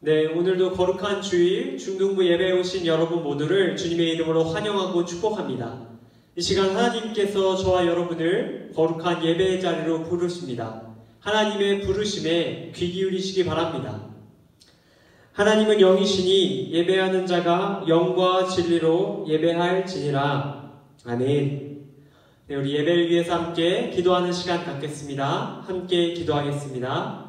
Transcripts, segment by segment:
네, 오늘도 거룩한 주일 중등부 예배에 오신 여러분 모두를 주님의 이름으로 환영하고 축복합니다. 이 시간 하나님께서 저와 여러분을 거룩한 예배의 자리로 부르십니다. 하나님의 부르심에 귀 기울이시기 바랍니다. 하나님은 영이시니 예배하는 자가 영과 진리로 예배할지니라. 아멘. 네, 우리 예배를 위해서 함께 기도하는 시간 갖겠습니다. 함께 기도하겠습니다.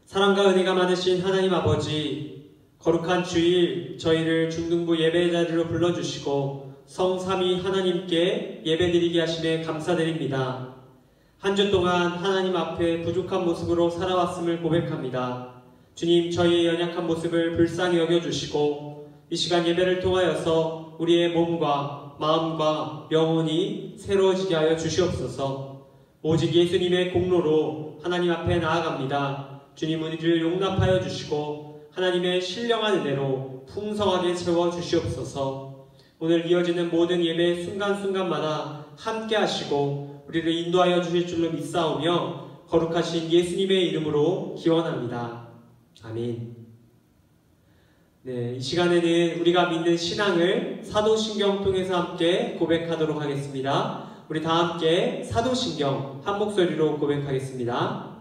사랑과 은혜가 많으신 하나님 아버지, 거룩한 주일 저희를 중등부 예배의 자리로 불러주시고 성삼위 하나님께 예배드리게 하심에 감사드립니다. 한 주 동안 하나님 앞에 부족한 모습으로 살아왔음을 고백합니다. 주님, 저희의 연약한 모습을 불쌍히 여겨주시고 이 시간 예배를 통하여서 우리의 몸과 마음과 영혼이 새로워지게 하여 주시옵소서. 오직 예수님의 공로로 하나님 앞에 나아갑니다. 주님, 우리를 용납하여 주시고 하나님의 신령한 은혜로 풍성하게 채워 주시옵소서. 오늘 이어지는 모든 예배 순간순간마다 함께 하시고 우리를 인도하여 주실 줄로 믿사오며 거룩하신 예수님의 이름으로 기원합니다. 아멘. 네, 이 시간에는 우리가 믿는 신앙을 사도신경 통해서 함께 고백하도록 하겠습니다. 우리 다 함께 사도신경 한 목소리로 고백하겠습니다.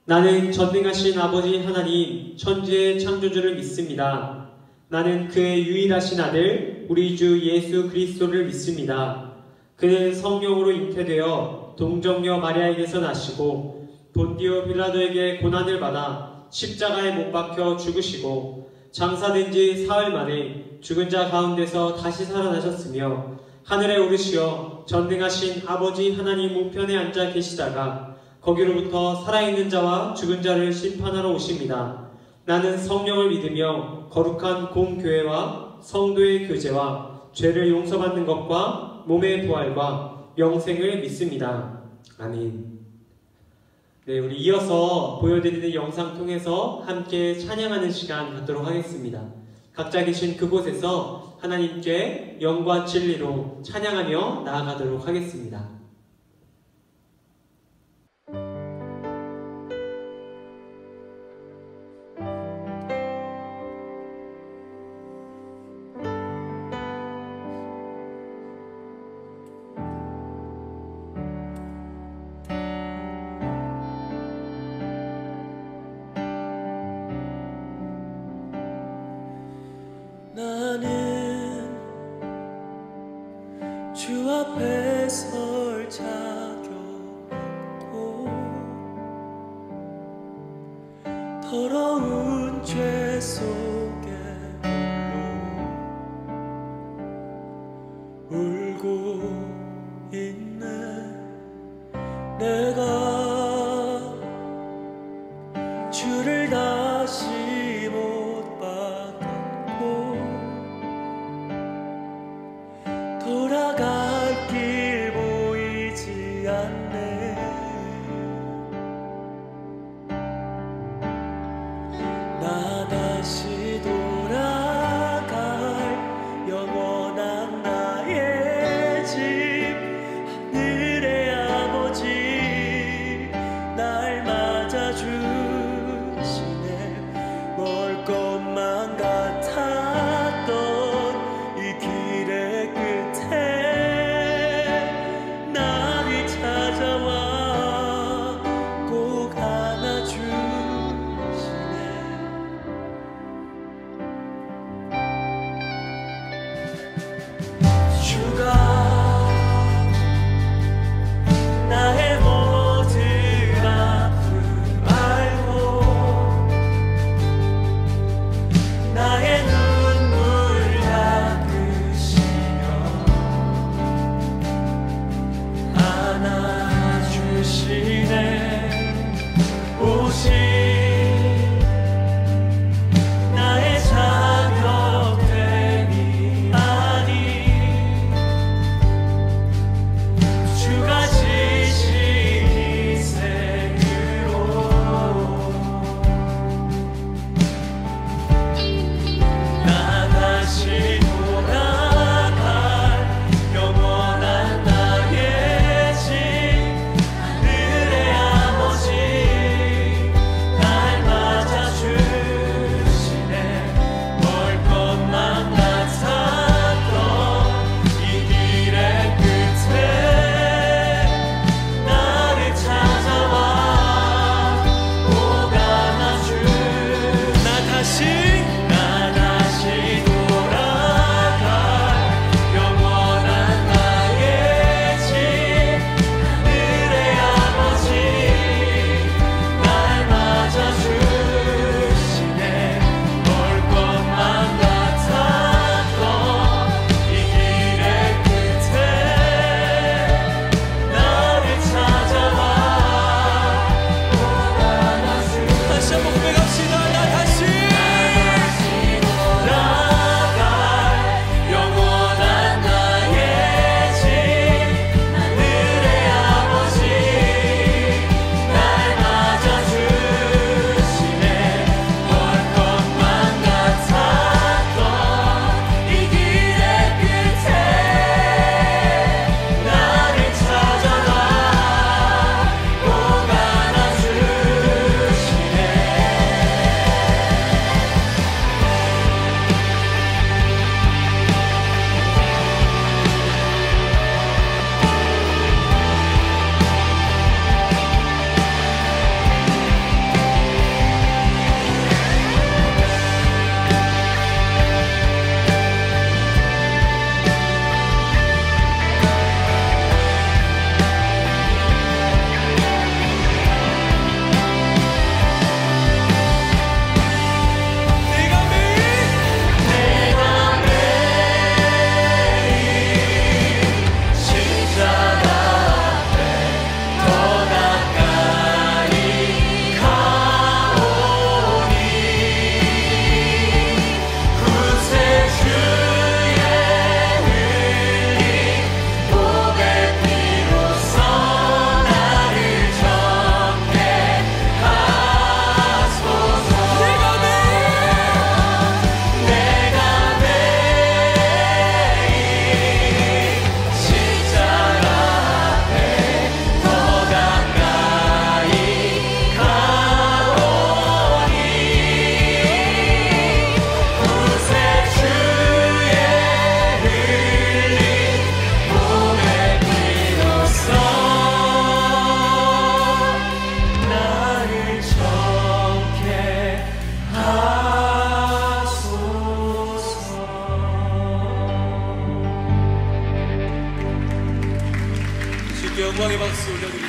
나는 전능하신 아버지 하나님 천지의 창조주를 믿습니다. 나는 그의 유일하신 아들 우리 주 예수 그리스도를 믿습니다. 그는 성령으로 잉태되어 동정녀 마리아에게서 나시고 본디오 빌라도에게 고난을 받아 십자가에 못 박혀 죽으시고 장사된 지 사흘 만에 죽은 자 가운데서 다시 살아나셨으며 하늘에 오르시어 전능하신 아버지 하나님 우편에 앉아 계시다가 거기로부터 살아있는 자와 죽은 자를 심판하러 오십니다. 나는 성령을 믿으며 거룩한 공교회와 성도의 교제와 죄를 용서받는 것과 몸의 부활과 영생을 믿습니다. 아멘. 네, 우리 이어서 보여드리는 영상 통해서 함께 찬양하는 시간 갖도록 하겠습니다. 각자 계신 그곳에서 하나님께 영과 진리로 찬양하며 나아가도록 하겠습니다. 나는 주 앞에 설 자격 없고 더러운 죄 속에 홀로 울고 있네. 내가 주를 다시 못 받았고 돌아갈 길 보이지 않네. 나 다시 돌아갈 영원한 나의 집 하늘의 아버지 날 맞아주시네. 멀 것만 같았던 이 길의 끝에 나를 찾아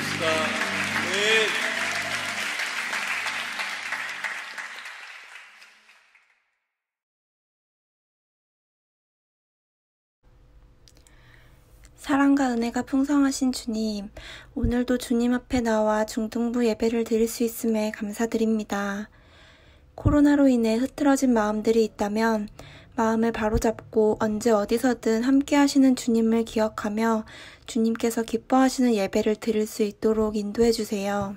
기도드립시다. 아멘. 사랑과 은혜가 풍성하신 주님, 오늘도 주님 앞에 나와 중등부 예배를 드릴 수 있음에 감사드립니다. 코로나로 인해 흐트러진 마음들이 있다면 마음을 바로잡고 언제 어디서든 함께 하시는 주님을 기억하며 주님께서 기뻐하시는 예배를 드릴 수 있도록 인도해 주세요.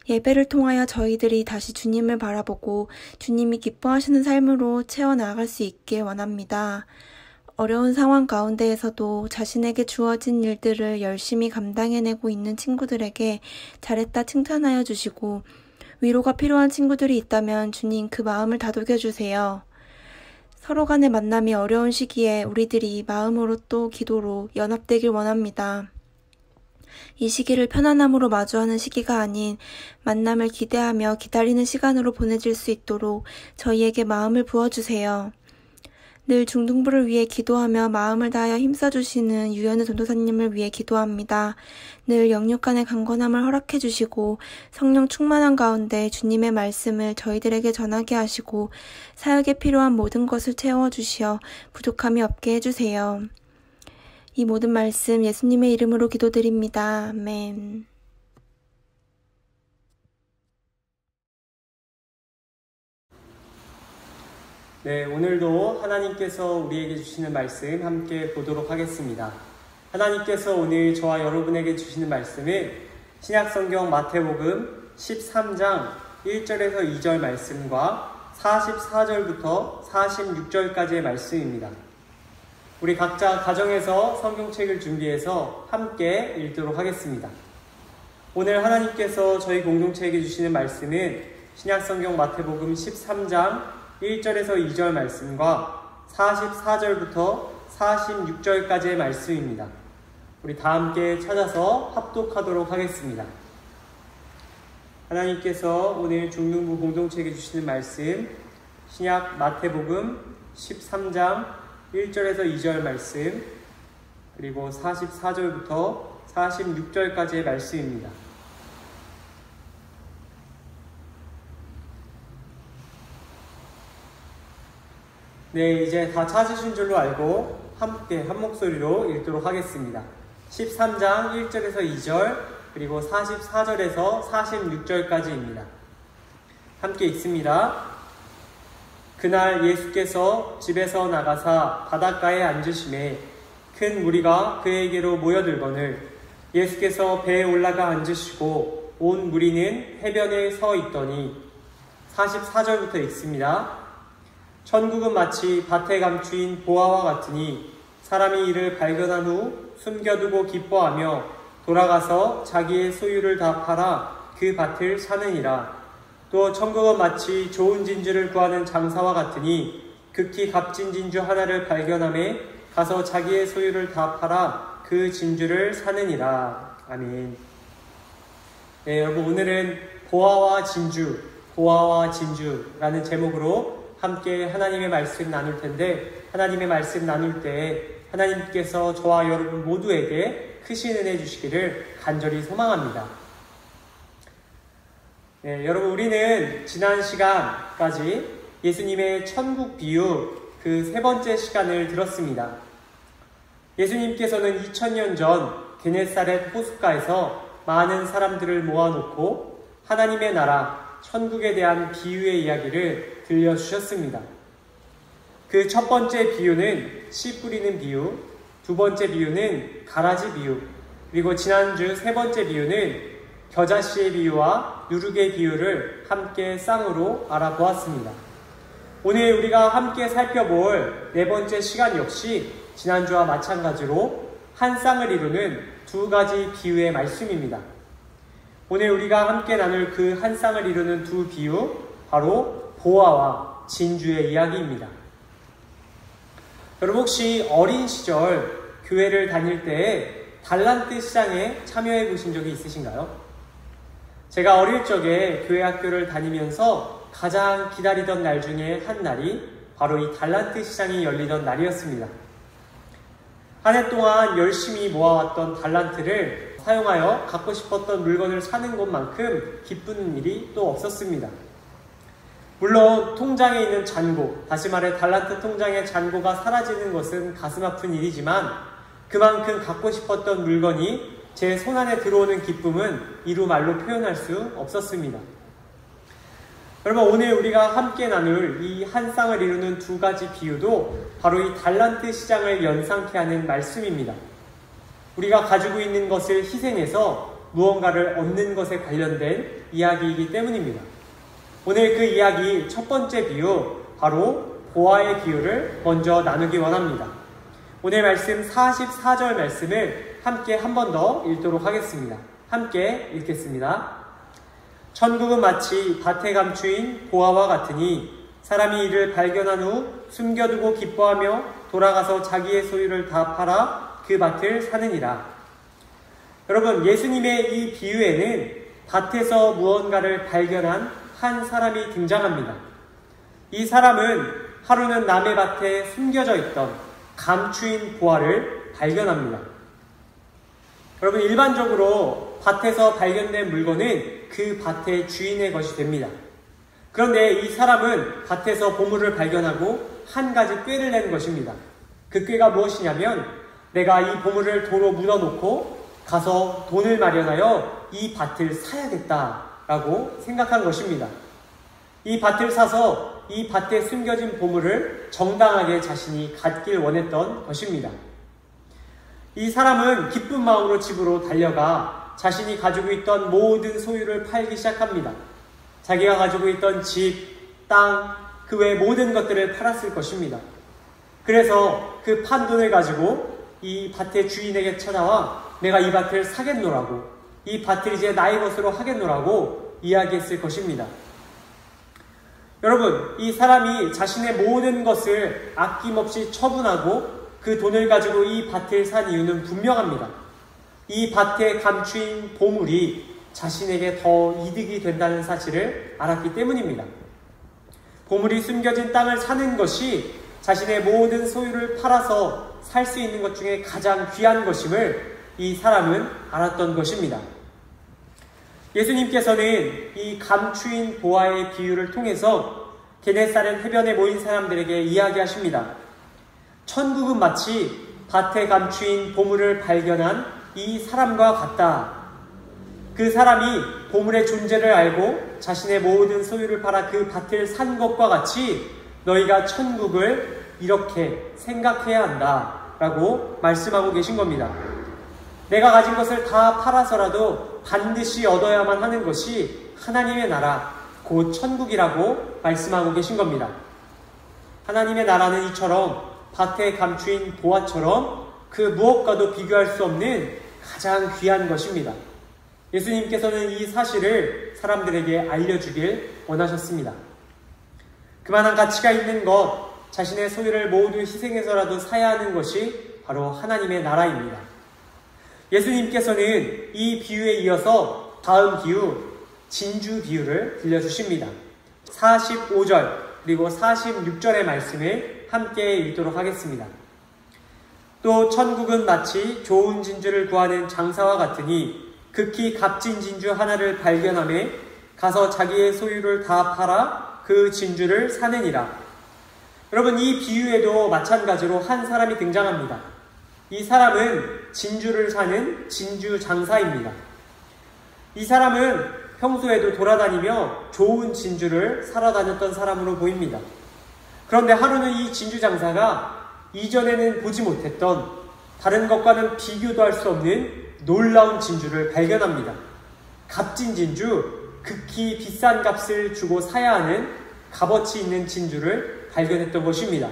예배를 통하여 저희들이 다시 주님을 바라보고 주님이 기뻐하시는 삶으로 채워나갈 수 있길 원합니다. 어려운 상황 가운데에서도 자신에게 주어진 일들을 열심히 감당해내고 있는 친구들에게 잘했다 칭찬하여 주시고 위로가 필요한 친구들이 있다면 주님 그 마음을 다독여 주세요. 서로 간의 만남이 어려운 시기에 우리들이 마음으로 또 기도로 연합되길 원합니다. 이 시기를 편안함으로 마주하는 시기가 아닌 만남을 기대하며 기다리는 시간으로 보내질 수 있도록 저희에게 마음을 부어주세요. 늘 중등부를 위해 기도하며 마음을 다하여 힘써주시는 유연우 전도사님을 위해 기도합니다. 늘 영육간의 강건함을 허락해 주시고 성령 충만한 가운데 주님의 말씀을 저희들에게 전하게 하시고 사역에 필요한 모든 것을 채워주시어 부족함이 없게 해주세요. 이 모든 말씀 예수님의 이름으로 기도드립니다. 아멘. 네, 오늘도 하나님께서 우리에게 주시는 말씀 함께 보도록 하겠습니다. 하나님께서 오늘 저와 여러분에게 주시는 말씀은 신약성경 마태복음 13장 1절에서 2절 말씀과 44절부터 46절까지의 말씀입니다. 우리 각자 가정에서 성경책을 준비해서 함께 읽도록 하겠습니다. 오늘 하나님께서 저희 공동체에게 주시는 말씀은 신약성경 마태복음 13장 1절에서 2절 말씀과 44절부터 46절까지의 말씀입니다. 우리 다 함께 찾아서 합독하도록 하겠습니다. 하나님께서 오늘 중등부 공동체에게 주시는 말씀 신약 마태복음 13장 1절에서 2절 말씀 그리고 44절부터 46절까지의 말씀입니다. 네, 이제 다 찾으신 줄로 알고 함께 한 목소리로 읽도록 하겠습니다. 13장 1절에서 2절 그리고 44절에서 46절까지입니다. 함께 읽습니다. 그날 예수께서 집에서 나가사 바닷가에 앉으심에 큰 무리가 그에게로 모여들거늘 예수께서 배에 올라가 앉으시고 온 무리는 해변에 서 있더니 44절부터 읽습니다. 천국은 마치 밭에 감추인 보화와 같으니 사람이 이를 발견한 후 숨겨두고 기뻐하며 돌아가서 자기의 소유를 다 팔아 그 밭을 사느니라. 또 천국은 마치 좋은 진주를 구하는 장사와 같으니 극히 값진 진주 하나를 발견함에 가서 자기의 소유를 다 팔아 그 진주를 사느니라. 아멘. 네, 여러분 오늘은 보화와 진주라는 제목으로 함께 하나님의 말씀 나눌 텐데 하나님의 말씀 나눌 때 하나님께서 저와 여러분 모두에게 크신 은혜 주시기를 간절히 소망합니다. 네, 여러분 우리는 지난 시간까지 예수님의 천국 비유 그 세 번째 시간을 들었습니다. 예수님께서는 2000년 전 게네사렛 호숫가에서 많은 사람들을 모아놓고 하나님의 나라 천국에 대한 비유의 이야기를 들려주셨습니다. 그 첫 번째 비유는 씨 뿌리는 비유, 두 번째 비유는 가라지 비유, 그리고 지난주 세 번째 비유는 겨자씨의 비유와 누룩의 비유를 함께 쌍으로 알아보았습니다. 오늘 우리가 함께 살펴볼 네 번째 시간 역시 지난주와 마찬가지로 한 쌍을 이루는 두 가지 비유의 말씀입니다. 오늘 우리가 함께 나눌 그 한 쌍을 이루는 두 비유, 바로 보화와 진주의 이야기입니다. 여러분 혹시 어린 시절 교회를 다닐 때에 달란트 시장에 참여해 보신 적이 있으신가요? 제가 어릴 적에 교회 학교를 다니면서 가장 기다리던 날 중에 한 날이 바로 이 달란트 시장이 열리던 날이었습니다. 한 해 동안 열심히 모아왔던 달란트를 사용하여 갖고 싶었던 물건을 사는 것만큼 기쁜 일이 또 없었습니다. 물론 통장에 있는 잔고, 다시 말해 달란트 통장의 잔고가 사라지는 것은 가슴 아픈 일이지만 그만큼 갖고 싶었던 물건이 제 손안에 들어오는 기쁨은 이루 말로 표현할 수 없었습니다. 여러분, 오늘 우리가 함께 나눌 이 한 쌍을 이루는 두 가지 비유도 바로 이 달란트 시장을 연상케 하는 말씀입니다. 우리가 가지고 있는 것을 희생해서 무언가를 얻는 것에 관련된 이야기이기 때문입니다. 오늘 그 이야기 첫 번째 비유, 바로 보아의 비유를 먼저 나누기 원합니다. 오늘 말씀 44절 말씀을 함께 한 번 더 읽도록 하겠습니다. 함께 읽겠습니다. 천국은 마치 밭에 감추인 보아와 같으니 사람이 이를 발견한 후 숨겨두고 기뻐하며 돌아가서 자기의 소유를 다 팔아 그 밭을 사느니라. 여러분, 예수님의 이 비유에는 밭에서 무언가를 발견한 한 사람이 등장합니다. 이 사람은 하루는 남의 밭에 숨겨져 있던 감추인 보아를 발견합니다. 여러분, 일반적으로 밭에서 발견된 물건은 그 밭의 주인의 것이 됩니다. 그런데 이 사람은 밭에서 보물을 발견하고 한 가지 꾀를 내는 것입니다. 그 꾀가 무엇이냐면, 내가 이 보물을 도로 묻어놓고 가서 돈을 마련하여 이 밭을 사야겠다라고 생각한 것입니다. 이 밭을 사서 이 밭에 숨겨진 보물을 정당하게 자신이 갖길 원했던 것입니다. 이 사람은 기쁜 마음으로 집으로 달려가 자신이 가지고 있던 모든 소유를 팔기 시작합니다. 자기가 가지고 있던 집, 땅, 그 외 모든 것들을 팔았을 것입니다. 그래서 그 판 돈을 가지고 이 밭의 주인에게 찾아와 내가 이 밭을 사겠노라고, 이 밭을 이제 나의 것으로 하겠노라고 이야기했을 것입니다. 여러분, 이 사람이 자신의 모든 것을 아낌없이 처분하고 그 돈을 가지고 이 밭을 산 이유는 분명합니다. 이 밭에 감추인 보물이 자신에게 더 이득이 된다는 사실을 알았기 때문입니다. 보물이 숨겨진 땅을 사는 것이 자신의 모든 소유를 팔아서 살 수 있는 것 중에 가장 귀한 것임을 이 사람은 알았던 것입니다. 예수님께서는 이 감추인 보아의 비유를 통해서 게네사렛 해변에 모인 사람들에게 이야기하십니다. 천국은 마치 밭에 감추인 보물을 발견한 이 사람과 같다. 그 사람이 보물의 존재를 알고 자신의 모든 소유를 팔아 그 밭을 산 것과 같이 너희가 천국을 이렇게 생각해야 한다 라고 말씀하고 계신 겁니다. 내가 가진 것을 다 팔아서라도 반드시 얻어야만 하는 것이 하나님의 나라, 곧 천국이라고 말씀하고 계신 겁니다. 하나님의 나라는 이처럼 밭에 감추인 보아처럼 그 무엇과도 비교할 수 없는 가장 귀한 것입니다. 예수님께서는 이 사실을 사람들에게 알려주길 원하셨습니다. 그만한 가치가 있는 것, 자신의 소유를 모두 희생해서라도 사야 하는 것이 바로 하나님의 나라입니다. 예수님께서는 이 비유에 이어서 다음 비유, 진주 비유를 들려주십니다. 45절 그리고 46절의 말씀을 함께 읽도록 하겠습니다. 또 천국은 마치 좋은 진주를 구하는 장사와 같으니 극히 값진 진주 하나를 발견하매 가서 자기의 소유를 다 팔아 그 진주를 사느니라. 여러분, 이 비유에도 마찬가지로 한 사람이 등장합니다. 이 사람은 진주를 사는 진주 장사입니다. 이 사람은 평소에도 돌아다니며 좋은 진주를 사러 다녔던 사람으로 보입니다. 그런데 하루는 이 진주 장사가 이전에는 보지 못했던, 다른 것과는 비교도 할 수 없는 놀라운 진주를 발견합니다. 값진 진주, 극히 비싼 값을 주고 사야 하는 값어치 있는 진주를 발견했던 것입니다.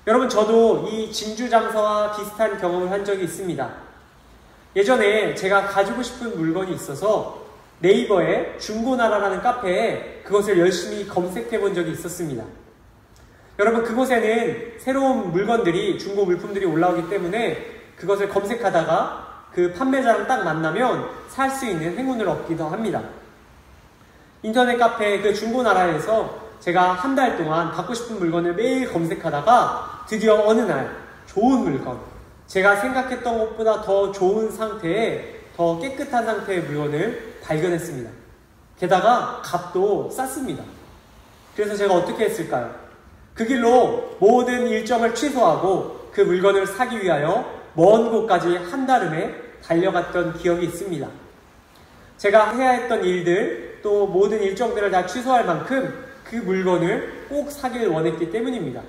여러분, 저도 이 진주 장사와 비슷한 경험을 한 적이 있습니다. 예전에 제가 가지고 싶은 물건이 있어서 네이버에 중고나라라는 카페에 그것을 열심히 검색해 본 적이 있었습니다. 여러분, 그곳에는 새로운 물건들이, 중고 물품들이 올라오기 때문에 그것을 검색하다가 그 판매자랑 딱 만나면 살 수 있는 행운을 얻기도 합니다. 인터넷 카페 그 중고나라에서 제가 한 달 동안 갖고 싶은 물건을 매일 검색하다가 드디어 어느 날 좋은 물건, 제가 생각했던 것보다 더 좋은 상태의, 더 깨끗한 상태의 물건을 발견했습니다. 게다가 값도 쌌습니다. 그래서 제가 어떻게 했을까요? 그 길로 모든 일정을 취소하고 그 물건을 사기 위하여 먼 곳까지 한달음에 달려갔던 기억이 있습니다. 제가 해야 했던 일들, 또 모든 일정들을 다 취소할 만큼 그 물건을 꼭 사길 원했기 때문입니다.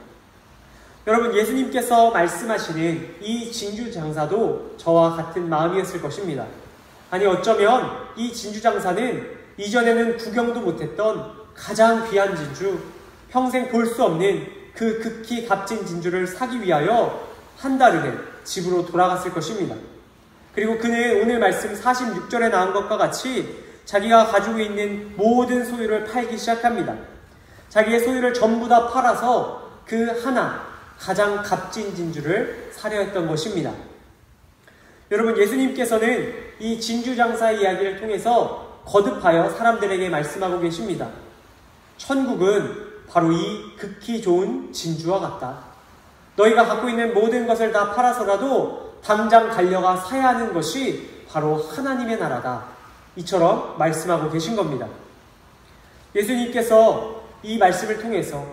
여러분, 예수님께서 말씀하시는 이 진주 장사도 저와 같은 마음이었을 것입니다. 아니, 어쩌면 이 진주 장사는 이전에는 구경도 못했던 가장 귀한 진주, 평생 볼 수 없는 그 극히 값진 진주를 사기 위하여 한달음에 집으로 돌아갔을 것입니다. 그리고 그는 오늘 말씀 46절에 나온 것과 같이 자기가 가지고 있는 모든 소유를 팔기 시작합니다. 자기의 소유를 전부 다 팔아서 그 하나, 가장 값진 진주를 사려 했던 것입니다. 여러분, 예수님께서는 이 진주 장사의 이야기를 통해서 거듭하여 사람들에게 말씀하고 계십니다. 천국은 바로 이 극히 좋은 진주와 같다. 너희가 갖고 있는 모든 것을 다 팔아서라도 당장 달려가 사야 하는 것이 바로 하나님의 나라다. 이처럼 말씀하고 계신 겁니다. 예수님께서 이 말씀을 통해서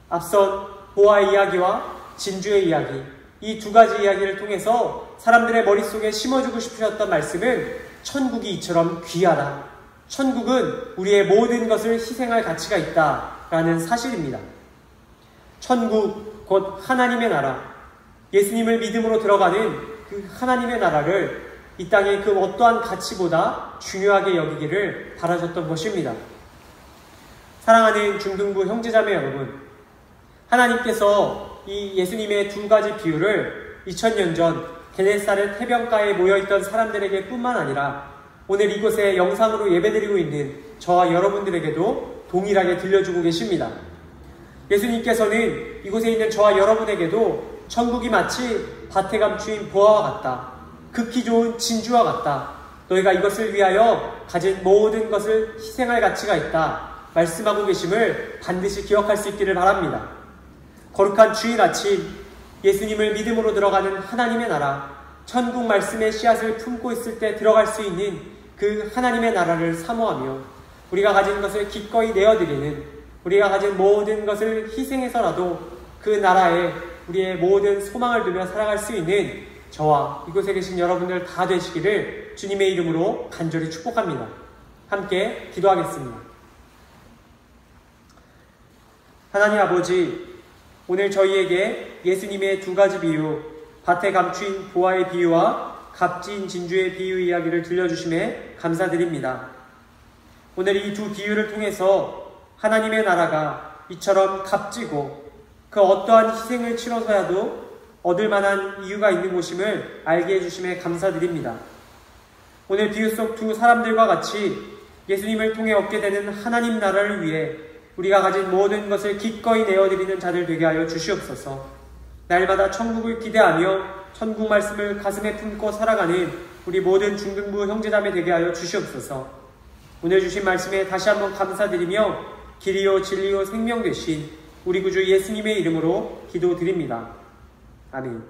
앞선 보아의 이야기와 진주의 이야기, 이 두 가지 이야기를 통해서 사람들의 머릿속에 심어주고 싶으셨던 말씀은 천국이 이처럼 귀하다. 천국은 우리의 모든 것을 희생할 가치가 있다라는 사실입니다. 천국, 곧 하나님의 나라, 예수님을 믿음으로 들어가는 그 하나님의 나라를 이 땅의 그 어떠한 가치보다 중요하게 여기기를 바라셨던 것입니다. 사랑하는 중등부 형제자매 여러분, 하나님께서 이 예수님의 두 가지 비유를 2000년 전 게네사렛 해변가에 모여있던 사람들에게 뿐만 아니라 오늘 이곳에 영상으로 예배드리고 있는 저와 여러분들에게도 동일하게 들려주고 계십니다. 예수님께서는 이곳에 있는 저와 여러분에게도 천국이 마치 밭에 감추인 보아와 같다. 극히 좋은 진주와 같다. 너희가 이것을 위하여 가진 모든 것을 희생할 가치가 있다. 말씀하고 계심을 반드시 기억할 수 있기를 바랍니다. 거룩한 주일 아침, 예수님을 믿음으로 들어가는 하나님의 나라, 천국 말씀의 씨앗을 품고 있을 때 들어갈 수 있는 그 하나님의 나라를 사모하며 우리가 가진 것을 기꺼이 내어드리는, 우리가 가진 모든 것을 희생해서라도 그 나라에 우리의 모든 소망을 두며 살아갈 수 있는 저와 이곳에 계신 여러분들 다 되시기를 주님의 이름으로 간절히 축복합니다. 함께 기도하겠습니다. 하나님 아버지, 오늘 저희에게 예수님의 두 가지 비유, 밭에 감추인 보아의 비유와 값진 진주의 비유 이야기를 들려주심에 감사드립니다. 오늘 이 두 비유를 통해서 하나님의 나라가 이처럼 값지고 그 어떠한 희생을 치러서야도 얻을 만한 이유가 있는 곳임을 알게 해주심에 감사드립니다. 오늘 비유 속 두 사람들과 같이 예수님을 통해 얻게 되는 하나님 나라를 위해 우리가 가진 모든 것을 기꺼이 내어드리는 자들 되게 하여 주시옵소서. 날마다 천국을 기대하며 천국 말씀을 가슴에 품고 살아가는 우리 모든 중등부 형제자매 되게 하여 주시옵소서. 오늘 주신 말씀에 다시 한번 감사드리며 길이요 진리요 생명 되신 우리 구주 예수님의 이름으로 기도드립니다. 아멘.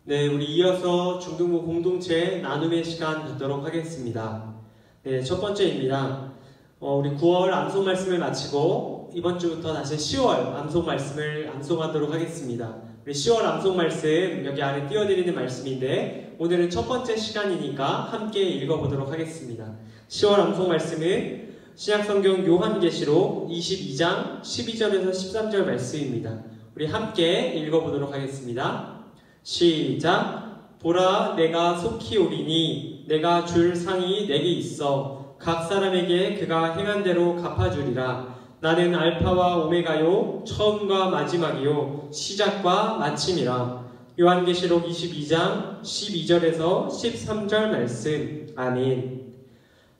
네, 우리 이어서 중등부 공동체 나눔의 시간 갖도록 하겠습니다. 네, 첫 번째입니다. 우리 9월 암송 말씀을 마치고 이번 주부터 다시 10월 암송 말씀을 암송하도록 하겠습니다. 우리 10월 암송 말씀 여기 안에 띄워드리는 말씀인데 오늘은 첫 번째 시간이니까 함께 읽어보도록 하겠습니다. 10월 암송 말씀은 신약성경 요한계시록 22장 12절에서 13절 말씀입니다. 우리 함께 읽어보도록 하겠습니다. 시작! 보라, 내가 속히 오리니 내가 줄 상이 내게 있어 각 사람에게 그가 행한 대로 갚아주리라. 나는 알파와 오메가요 처음과 마지막이요 시작과 마침이라. 요한계시록 22장 12절에서 13절 말씀. 아멘.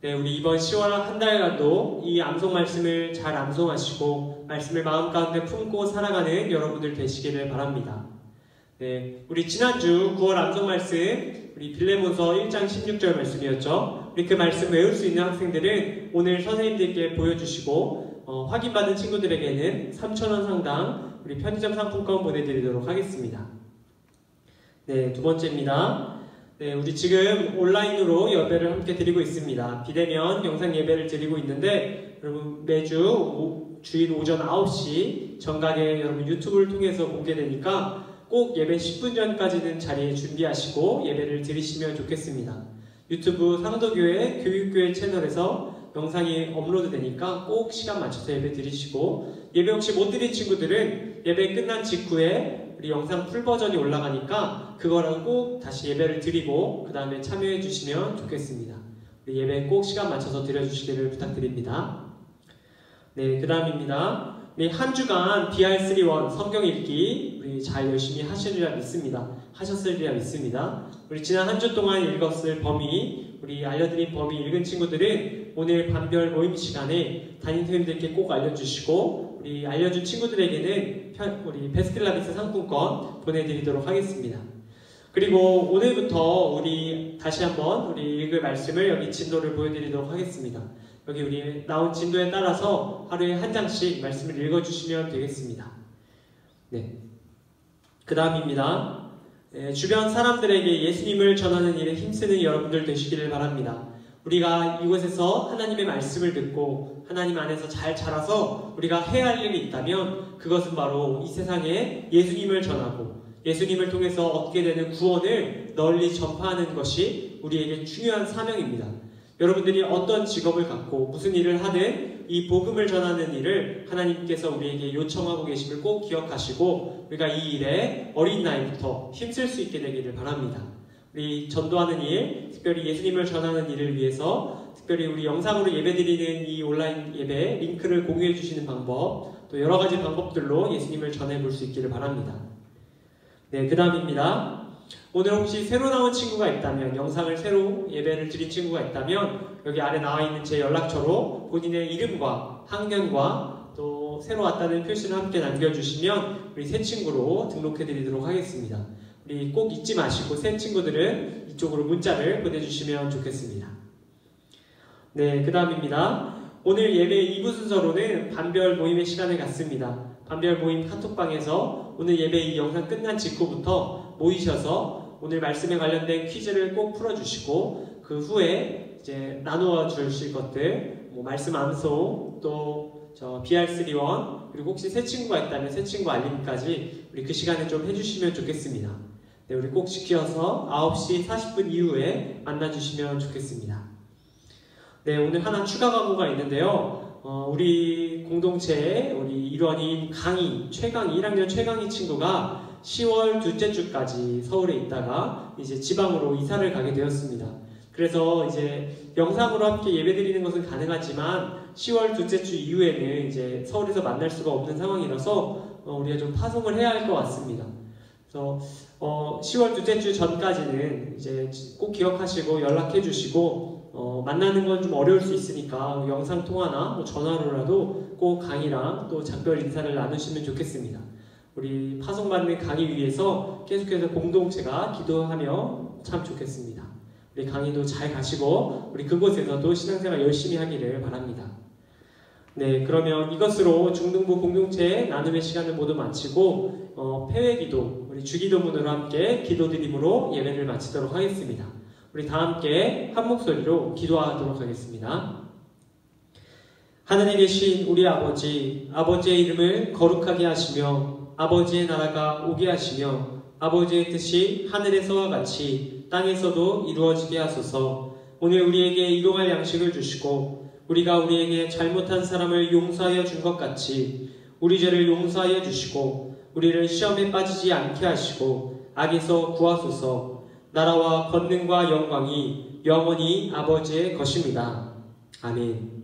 네, 우리 이번 10월 한 달간도 이 암송 말씀을 잘 암송하시고 말씀을 마음 가운데 품고 살아가는 여러분들 되시기를 바랍니다. 네, 우리 지난주 9월 암송 말씀 우리 빌레몬서 1장 16절 말씀이었죠. 우리 그 말씀 외울 수 있는 학생들은 오늘 선생님들께 보여주시고 확인받은 친구들에게는 3,000원 상당 우리 편의점 상품권 보내드리도록 하겠습니다. 네, 두 번째입니다. 네, 우리 지금 온라인으로 예배를 함께 드리고 있습니다. 비대면 영상 예배를 드리고 있는데 여러분 매주 주일 오전 9시 정각에 여러분 유튜브를 통해서 공개되니까 꼭 예배 10분 전까지는 자리에 준비하시고 예배를 드리시면 좋겠습니다. 유튜브 상도교회 교육교회 채널에서 영상이 업로드 되니까 꼭 시간 맞춰서 예배 드리시고, 예배 혹시 못 드린 친구들은 예배 끝난 직후에 우리 영상 풀 버전이 올라가니까 그거랑 꼭 다시 예배를 드리고 그 다음에 참여해 주시면 좋겠습니다. 우리 예배 꼭 시간 맞춰서 드려주시기를 부탁드립니다. 네, 그 다음입니다. 우리 한 주간 BR3원 성경 읽기 우리 잘 열심히 하셨으리라 믿습니다. 우리 지난 한 주 동안 읽었을 범위, 우리 알려드린 범위 읽은 친구들은 오늘 반별 모임 시간에 담임선생님들께 꼭 알려주시고, 우리 알려준 친구들에게는 우리 베스킨라빈스 상품권 보내드리도록 하겠습니다. 그리고 오늘부터 우리 다시 한번 우리 읽을 말씀을 여기 진도를 보여드리도록 하겠습니다. 여기 우리 나온 진도에 따라서 하루에 한 장씩 말씀을 읽어주시면 되겠습니다. 네. 그 다음입니다. 주변 사람들에게 예수님을 전하는 일에 힘쓰는 여러분들 되시기를 바랍니다. 우리가 이곳에서 하나님의 말씀을 듣고 하나님 안에서 잘 자라서 우리가 해야 할 일이 있다면 그것은 바로 이 세상에 예수님을 전하고 예수님을 통해서 얻게 되는 구원을 널리 전파하는 것이 우리에게 중요한 사명입니다. 여러분들이 어떤 직업을 갖고 무슨 일을 하든 이 복음을 전하는 일을 하나님께서 우리에게 요청하고 계심을 꼭 기억하시고 우리가 이 일에 어린 나이부터 힘쓸 수 있게 되기를 바랍니다. 우리 전도하는 일, 특별히 예수님을 전하는 일을 위해서 특별히 우리 영상으로 예배드리는 이 온라인 예배 링크를 공유해 주시는 방법, 또 여러 가지 방법들로 예수님을 전해볼 수 있기를 바랍니다. 네, 그 다음입니다. 오늘 혹시 새로 나온 친구가 있다면, 영상을 새로 예배를 드린 친구가 있다면 여기 아래 나와 있는 제 연락처로 본인의 이름과 학년과 또 새로 왔다는 표시를 함께 남겨주시면 우리 새 친구로 등록해 드리도록 하겠습니다. 우리 꼭 잊지 마시고 새 친구들은 이쪽으로 문자를 보내주시면 좋겠습니다. 네, 그 다음입니다. 오늘 예배 2부 순서로는 반별 모임의 시간을 갖습니다. 반별 모임 카톡방에서 오늘 예배 이 영상 끝난 직후부터 모이셔서 오늘 말씀에 관련된 퀴즈를 꼭 풀어주시고 그 후에 이제 나누어 주실 것들, 뭐 말씀 암송, 또 BR3원, 그리고 혹시 새 친구가 있다면 새 친구 알림까지 우리 그 시간에 좀 해주시면 좋겠습니다. 네, 우리 꼭 지켜서 9시 40분 이후에 만나주시면 좋겠습니다. 네, 오늘 하나 추가 광고가 있는데요. 우리 공동체의 우리 일원인 최강희 1학년 최강희 친구가 10월 둘째 주까지 서울에 있다가 이제 지방으로 이사를 가게 되었습니다. 그래서 이제 영상으로 함께 예배드리는 것은 가능하지만 10월 둘째 주 이후에는 이제 서울에서 만날 수가 없는 상황이라서 우리가 좀 파송을 해야 할 것 같습니다. 그래서 10월 둘째 주 전까지는 이제 꼭 기억하시고 연락해 주시고 만나는 건 좀 어려울 수 있으니까 영상 통화나 뭐 전화로라도 꼭 강의랑 또 작별 인사를 나누시면 좋겠습니다. 우리 파송받는 강의 위해서 계속해서 공동체가 기도하면 참 좋겠습니다. 우리 강의도 잘 가시고 우리 그곳에서도 신앙생활 열심히 하기를 바랍니다. 네, 그러면 이것으로 중등부 공동체 나눔의 시간을 모두 마치고 폐회기도, 우리 주기도문으로 함께 기도드림으로 예배를 마치도록 하겠습니다. 우리 다 함께 한 목소리로 기도하도록 하겠습니다. 하늘에 계신 우리 아버지, 아버지의 이름을 거룩하게 하시며 아버지의 나라가 오게 하시며 아버지의 뜻이 하늘에서와 같이 땅에서도 이루어지게 하소서. 오늘 우리에게 일용할 양식을 주시고 우리가 우리에게 잘못한 사람을 용서하여 준 것 같이 우리 죄를 용서하여 주시고 우리를 시험에 빠지지 않게 하시고 악에서 구하소서. 나라와 권능과 영광이 영원히 아버지의 것입니다. 아멘.